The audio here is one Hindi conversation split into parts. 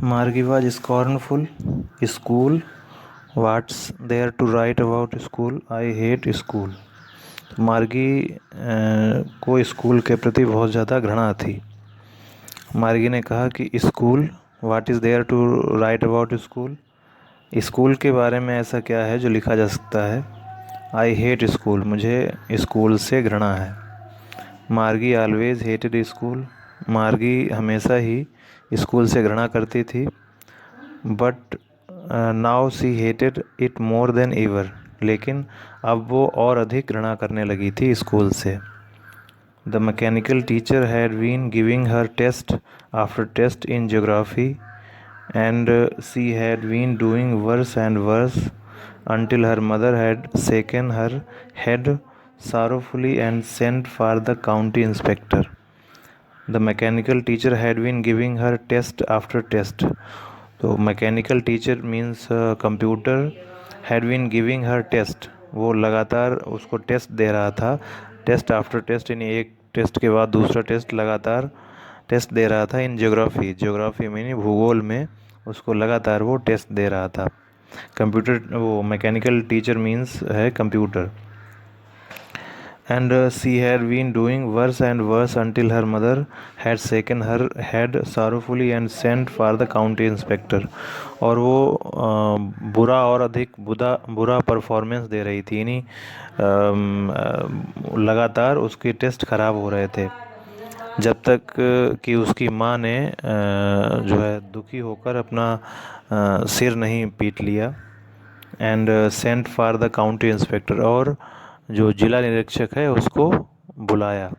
Margie was scornful. School? What's there to write about school? I hate school. मार्गी को स्कूल के प्रति बहुत ज़्यादा घृणा थी। मार्गी ने कहा कि school, what is there to write about school, school के बारे में ऐसा क्या है जो लिखा जा सकता है। आई हेट स्कूल, मुझे स्कूल से घृणा है। मार्गी ऑलवेज हेटेड स्कूल, मार्गी हमेशा ही स्कूल से घृणा करती थी। But now see hated it more than ever, लेकिन अब वो और अधिक घृणा करने लगी थी स्कूल से। The mechanical teacher had been giving her test after test in geography and she had been doing worse and worse until her mother had shaken her head sorrowfully and sent for the county inspector. The mechanical teacher had been giving her test after test. तो mechanical teacher means computer, had been giving her test, वो लगातार उसको टेस्ट दे रहा था। टेस्ट आफ्टर टेस्ट, यानी एक टेस्ट के बाद दूसरा टेस्ट, लगातार टेस्ट दे रहा था। इन ज्योग्राफी, ज्योग्राफी मीनी भूगोल में उसको लगातार वो टेस्ट दे रहा था। कंप्यूटर, वो मैकेनिकल टीचर मीन्स है computer. And she had been doing worse and worse until her mother had shaken her head sorrowfully and sent for the county inspector. और वो बुरा और अधिक बुरा परफॉर्मेंस दे रही थी, यानी लगातार उसके टेस्ट ख़राब हो रहे थे, जब तक कि उसकी माँ ने जो है दुखी होकर अपना सिर नहीं पीट लिया। And sent for the county inspector, और जो जिला निरीक्षक है उसको बुलाया।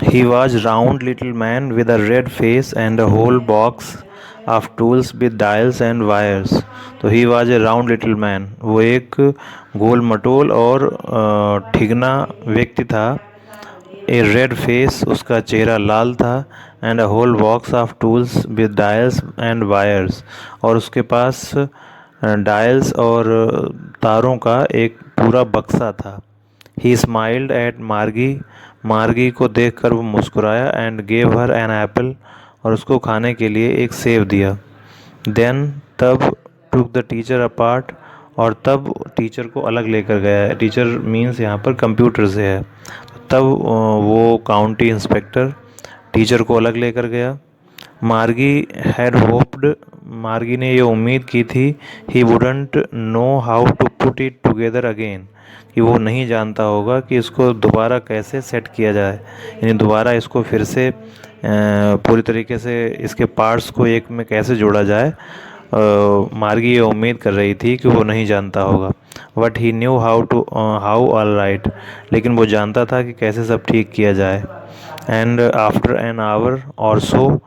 He was round little man with a red face and a whole box of tools with dials and wires. तो he was a round little man, वो एक गोल मटोल और ठिगना व्यक्ति था। ए रेड फेस, उसका चेहरा लाल था। And a whole box of tools with dials and wires, और उसके पास डायल्स और तारों का एक पूरा बक्सा था। ही स्माइल्ड एट मार्गी, मार्गी को देखकर वो मुस्कुराया। And gave her an apple, और उसको खाने के लिए एक सेब दिया। देन, तब, टुक द टीचर अपार्ट, और तब टीचर को अलग लेकर गया। टीचर मीन्स यहाँ पर कंप्यूटर से है। तब वो काउंटी इंस्पेक्टर टीचर को अलग लेकर गया। मार्गी हैड होप्ड, मार्गी ने ये उम्मीद की थी, he wouldn't know how to put it together again, कि वो नहीं जानता होगा कि इसको दोबारा कैसे सेट किया जाए, यानी दोबारा इसको फिर से पूरी तरीके से इसके पार्ट्स को एक में कैसे जोड़ा जाए। मार्गी ये उम्मीद कर रही थी कि वो नहीं जानता होगा। But he knew how all right, लेकिन वो जानता था कि कैसे सब ठीक किया जाए। एंड आफ्टर एन आवर और सो,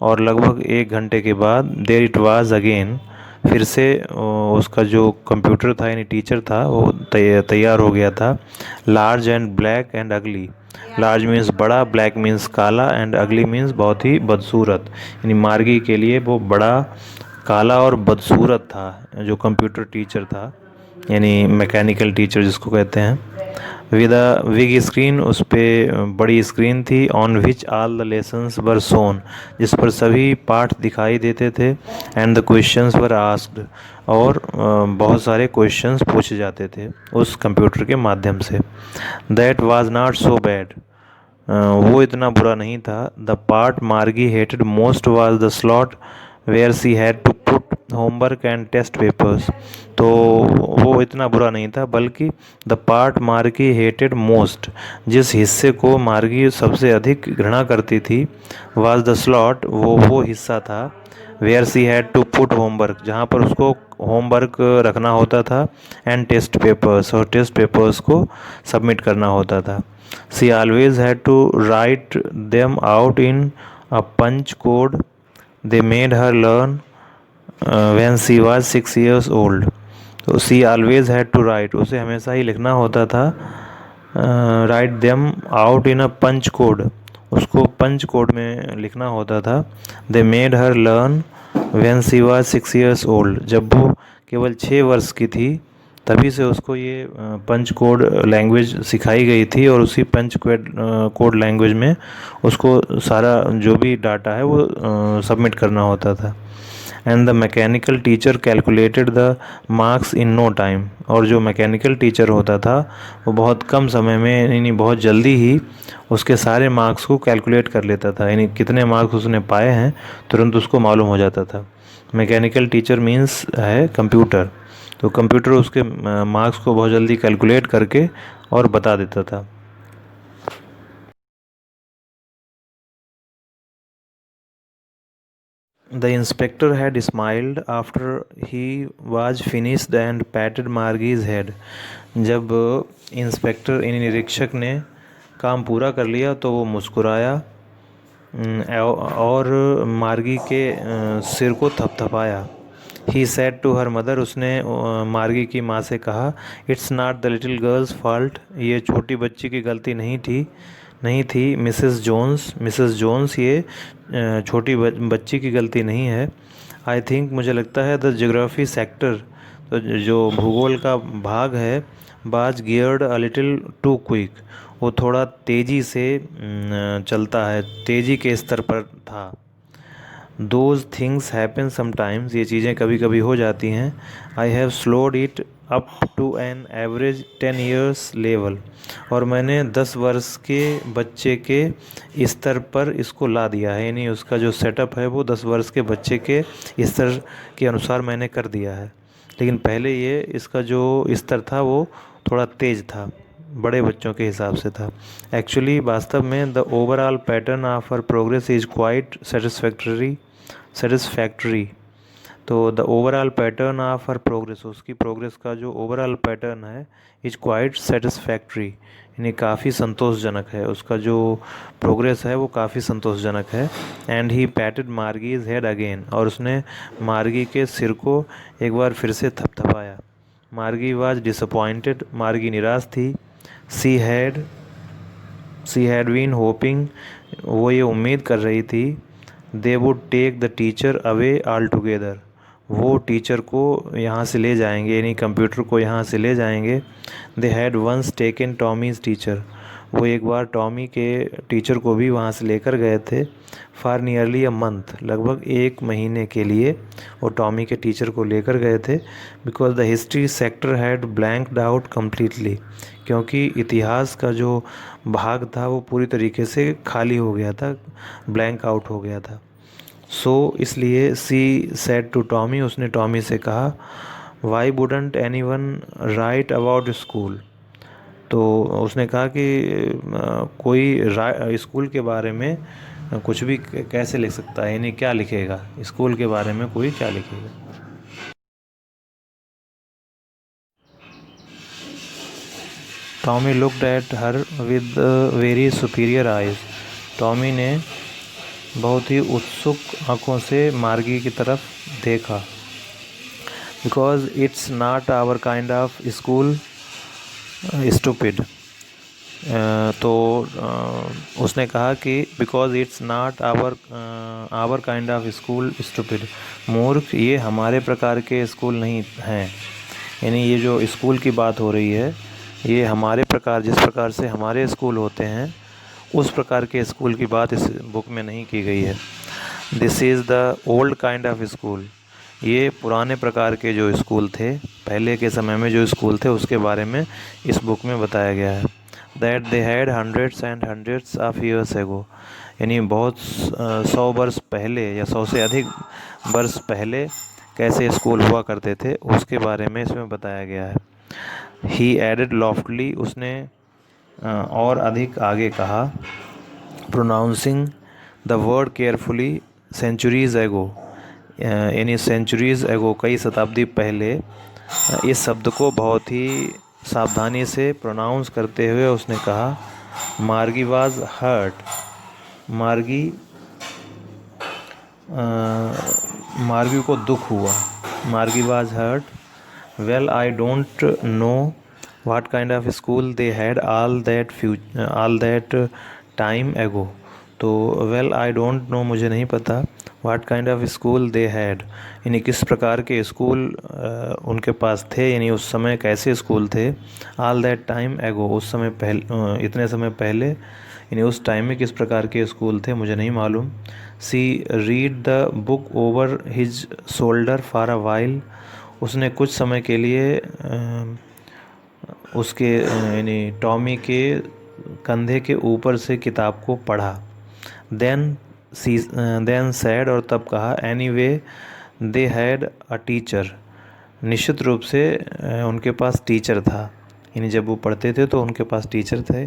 और लगभग 1 घंटे के बाद, देयर इट वाज अगेन, फिर से उसका जो कंप्यूटर था यानी टीचर था वो तैयार हो गया था। लार्ज एंड ब्लैक एंड अगली, लार्ज मीन्स बड़ा, ब्लैक मीन्स काला, एंड अगली मीन्स बहुत ही बदसूरत, यानी मार्गी के लिए वो बड़ा, काला और बदसूरत था जो कंप्यूटर टीचर था, यानी मैकेनिकल टीचर जिसको कहते हैं। विद अ बिग स्क्रीन, उस पर बड़ी स्क्रीन थी। On which all the lessons were shown, जिस पर सभी पाठ दिखाई देते थे। And the questions were asked, और बहुत सारे क्वेश्चंस पूछे जाते थे उस कंप्यूटर के माध्यम से। That was not so bad, वो इतना बुरा नहीं था। The part Margie hated most was the slot where she had to put homework and test papers, तो वो इतना बुरा नहीं था, बल्कि the part Margie hated most, जिस हिस्से को मार्गी सबसे अधिक घृणा करती थी, वाज द स्लॉट, वो हिस्सा था, where she had to put homework, जहाँ पर उसको होमवर्क रखना होता था, एंड टेस्ट पेपर्स, और टेस्ट पेपर्स को सबमिट करना होता था। She always had to write them out in a punch code they made her learn when she was 6 years old। तो she always had to write, उसे हमेशा ही लिखना होता था। Write them out in a punch code, उसको पंच कोड में लिखना होता था। दे made her learn when she was 6 years old, जब वो केवल 6 वर्ष की थी तभी से उसको ये पंच कोड लैंग्वेज सिखाई गई थी और उसी पंच कोड लैंग्वेज में उसको सारा जो भी डाटा है वो सबमिट करना होता था। And the mechanical teacher calculated the marks in no time, और जो मैकेनिकल टीचर होता था वो बहुत कम समय में यानी बहुत जल्दी ही उसके सारे मार्क्स को कैलकुलेट कर लेता था, यानी कितने मार्क्स उसने पाए हैं तुरंत उसको मालूम हो जाता था। मैकेनिकल टीचर मीन्स है कंप्यूटर, तो कंप्यूटर उसके मार्क्स को बहुत जल्दी कैलकुलेट करके और बता देता था। The inspector had smiled after he was finished and patted Margie's head. जब इंस्पेक्टर यानी निरीक्षक ने काम पूरा कर लिया तो वो मुस्कुराया और मार्गी के सिर को थपथपाया। He said to her mother, उसने मार्गी की माँ से कहा, it's not the little girl's fault, ये छोटी बच्ची की गलती नहीं थी मिसेस जोन्स ये छोटी बच्ची की गलती नहीं है। आई थिंक, मुझे लगता है, द ज्योग्राफी सेक्टर, तो जो भूगोल का भाग है, was geared a little too quick, वो थोड़ा तेज़ी से चलता है, तेज़ी के स्तर पर था। दोज थिंग्स हैपन समटाइम्स, ये चीज़ें कभी कभी हो जाती हैं। I have slowed it up to an average 10 years level, और मैंने 10 वर्ष के बच्चे के स्तर पर इसको ला दिया है, यानी उसका जो सेटअप है वो 10 वर्ष के बच्चे के स्तर के अनुसार मैंने कर दिया है। लेकिन पहले ये इसका जो स्तर था वो थोड़ा तेज़ था, बड़े बच्चों के हिसाब से था। एक्चुअली वास्तव में the overall pattern of our progress is quite satisfactory. तो the overall pattern of her progress, उसकी प्रोग्रेस का जो ओवरऑल पैटर्न है, इज क्वाइट सेटिस्फैक्ट्री, यानी काफ़ी संतोषजनक है, उसका जो प्रोग्रेस है वो काफ़ी संतोषजनक है। And he patted Margie's head again, और उसने मार्गी के सिर को एक बार फिर से थपथपाया। मार्गी वाज डिसअपॉइंटेड, मार्गी निराश थी। She had she had been hoping, वो ये उम्मीद कर रही थी, they would take the teacher away altogether, वो टीचर को यहाँ से ले जाएंगे, यानी कंप्यूटर को यहाँ से ले जाएंगे। They had once taken Tommy's teacher, वो एक बार टॉमी के टीचर को भी वहाँ से लेकर गए थे। फॉर नियरली अ मंथ, लगभग 1 महीने के लिए वो टॉमी के टीचर को लेकर गए थे। Because the history sector had blanked out completely, क्योंकि इतिहास का जो भाग था वो पूरी तरीके से खाली हो गया था, ब्लैंक आउट हो गया था। सो इसलिए सी सेड टू टॉमी, उसने टॉमी से कहा, why wouldn't anyone write about school, तो उसने कहा कि कोई स्कूल के बारे में कुछ भी कैसे लिख सकता है, यानी क्या लिखेगा स्कूल के बारे में, कोई क्या लिखेगा। Tommy looked at her with very superior eyes, Tommy ने बहुत ही उत्सुक आंखों से मार्गी की तरफ देखा। Because it's not our kind of school stupid, तो उसने कहा कि because it's not our kind of school stupid, मूर्ख, ये हमारे प्रकार के स्कूल नहीं हैं, यानी ये जो स्कूल की बात हो रही है ये हमारे प्रकार, जिस प्रकार से हमारे स्कूल होते हैं उस प्रकार के स्कूल की बात इस बुक में नहीं की गई है। This is the old kind of school, ये पुराने प्रकार के जो स्कूल थे, पहले के समय में जो स्कूल थे उसके बारे में इस बुक में बताया गया है। That they had hundreds and hundreds of years ago, यानी बहुत 100 वर्ष पहले या 100 से अधिक वर्ष पहले कैसे स्कूल हुआ करते थे उसके बारे में इसमें बताया गया है। ही एडेड लॉफ्टली, उसने और अधिक आगे कहा, pronouncing the word carefully, centuries ago, यानी सेंचुरीज एगो, कई शताब्दी पहले, इस शब्द को बहुत ही सावधानी से प्रोनाउंस करते हुए उसने कहा, मार्गी वाज हर्ट, मार्गी मार्गी को दुख हुआ, Margie was hurt. Well I don't know what kind of school they had all that time ago, तो वेल आई डोंट नो, मुझे नहीं पता, what kind of school they had, यानी किस प्रकार के स्कूल उनके पास थे, यानी उस समय कैसे स्कूल थे। ऑल दैट टाइम एगो, उस समय पहले, इतने समय पहले, यानी उस टाइम में किस प्रकार के स्कूल थे मुझे नहीं मालूम। She read the book over his shoulder for a while, उसने कुछ समय के लिए उसके यानी टॉमी के कंधे के ऊपर से किताब को पढ़ा। देन देन सैड, और तब कहा, any way they had a teacher, निश्चित रूप से उनके पास टीचर था, यानी जब वो पढ़ते थे तो उनके पास टीचर थे।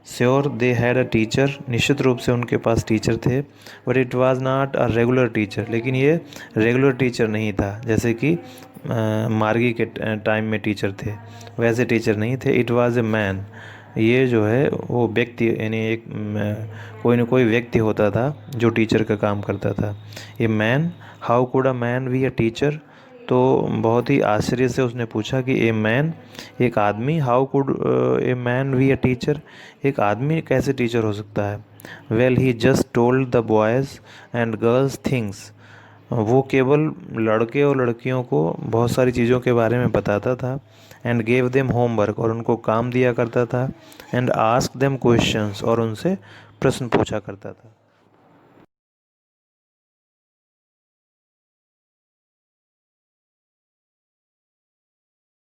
Sure they had a teacher, निश्चित रूप से उनके पास टीचर थे। But it was not a regular teacher, लेकिन ये रेगुलर टीचर नहीं था, जैसे कि मार्गी के टाइम में टीचर थे वैसे टीचर नहीं थे। इट वाज ए मैन, ये जो है वो व्यक्ति, यानी एक कोई न कोई व्यक्ति होता था जो टीचर का काम करता था। A man, how could a man be a teacher, तो बहुत ही आश्चर्य से उसने पूछा कि ए मैन, एक आदमी, how could a man be a teacher, एक आदमी कैसे टीचर हो सकता है। Well he just told the boys and girls things, वो केवल लड़के और लड़कियों को बहुत सारी चीज़ों के बारे में बताता था। एंड गेव देम होमवर्क, और उनको काम दिया करता था। एंड आस्क देम क्वेश्चंस, और उनसे प्रश्न पूछा करता था।